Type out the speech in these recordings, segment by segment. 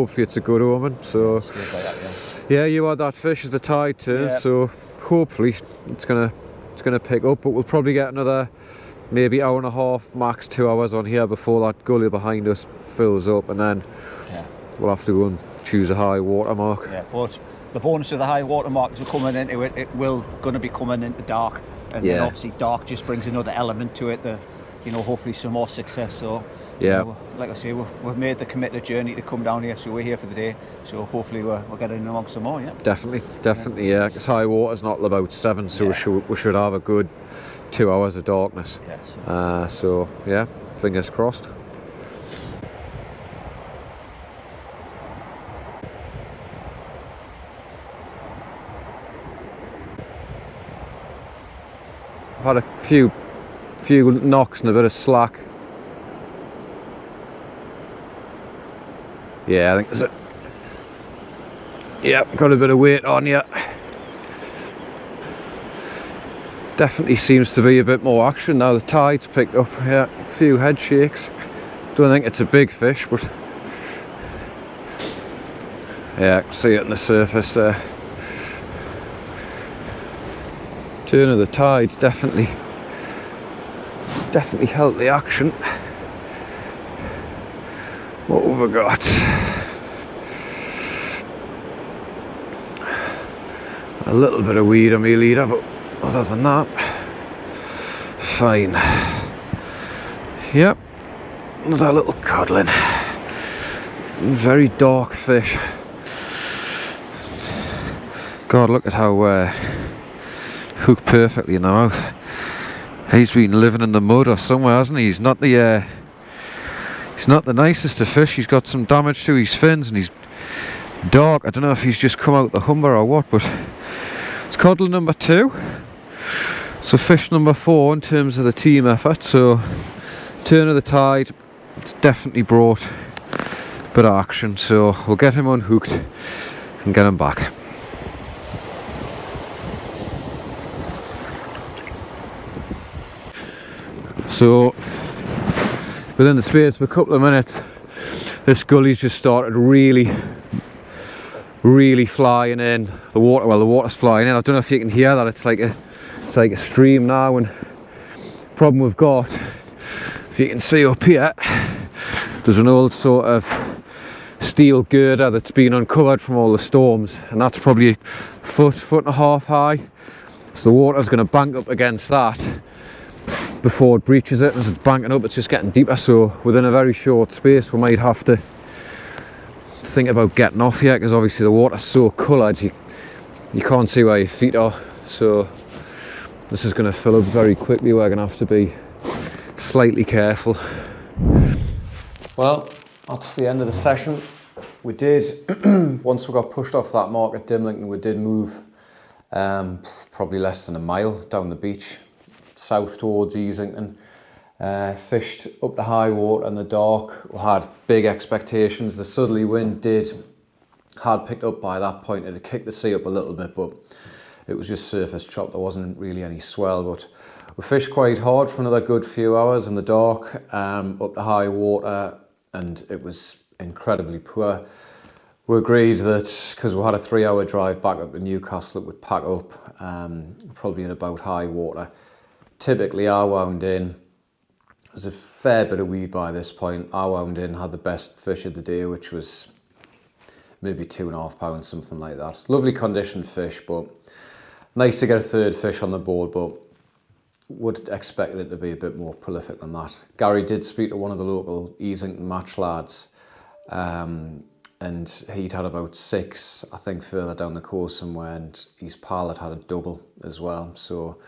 hopefully it's a good omen. So yeah, you had that fish as the tide turns, so hopefully it's gonna pick up, but we'll probably get another maybe hour and a half, max 2 hours on here before that gully behind us fills up, and then we'll have to go and choose a high water mark. Yeah, but the bonus of the high water mark is we're coming into it, it will going to be coming into dark, and then obviously dark just brings another element to it, that, you know, hopefully some more success. So yeah, you know, like I say, we've made the committed journey to come down here, so we're here for the day, so hopefully we're getting along some more. Definitely, yeah, because high water's not about 7, so we should have a good 2 hours of darkness. So yeah, fingers crossed. I've had a few knocks and a bit of slack. Yeah, I think there's a... Yeah, got a bit of weight on you. Definitely seems to be a bit more action now. The tide's picked up. Yeah, a few head shakes. Don't think it's a big fish, but... Yeah, I can see it on the surface there. Turn of the tide's definitely helped the action. What have we got? A little bit of weed on my leader, but other than that, fine. Yep, another little codlin. Very dark fish. God, look at how hooked perfectly now. He's been living in the mud or somewhere, hasn't he? He's not the nicest of fish. He's got some damage to his fins and he's dark. I don't know if he's just come out the Humber or what, but it's codlin number 2. So fish number 4 in terms of the team effort. So turn of the tide, it's definitely brought a bit of action. So we'll get him unhooked and get him back. So within the space of a couple of minutes, this gully's just started really flying in. The water's flying in. I don't know if you can hear that. It's like a stream now. And the problem we've got, if you can see up here, there's an old sort of steel girder that's been uncovered from all the storms, and that's probably a foot and a half high. So the water's going to bank up against that before it breaches it. As it's banking up, it's just getting deeper, so within a very short space we might have to think about getting off here, because obviously the water's so coloured you can't see where your feet are. So this is going to fill up very quickly. We're going to have to be slightly careful. Well, that's the end of the session. We did once we got pushed off that mark at Dimlington, we did move probably less than a mile down the beach south towards Easington. Fished up the high water in the dark. We had big expectations. The southerly wind had picked up by that point. It had kicked the sea up a little bit, but it was just surface chop. There wasn't really any swell, but we fished quite hard for another good few hours in the dark up the high water, and it was incredibly poor. We agreed that because we had a 3-hour drive back up to Newcastle, it would pack up probably in about high water. Typically I wound in, there's a fair bit of weed by this point. I wound in, had the best fish of the day, which was maybe 2.5 pounds, something like that. Lovely conditioned fish, but nice to get a third fish on the board, but would expect it to be a bit more prolific than that. Gary did speak to one of the local Easington match lads, and he'd had about 6, I think, further down the coast somewhere, and his pal had a double as well. So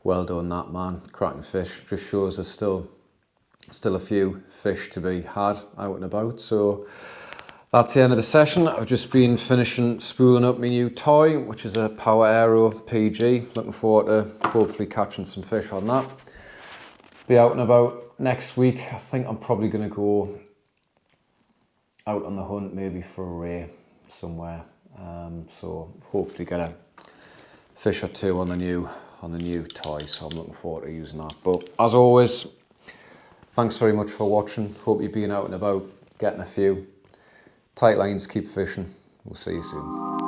well done that man, cracking fish. Just shows there's still a few fish to be had out and about. So that's the end of the session. I've just been finishing spooling up my new toy, which is a Power Aero PG. Looking forward to hopefully catching some fish on that. Be out and about next week. I think I'm probably going to go out on the hunt, maybe for a ray somewhere. So hopefully get a fish or 2 on the new toy. So I'm looking forward to using that. But as always, thanks very much for watching. Hope you've been out and about, getting a few. Tight lines, keep fishing. We'll see you soon.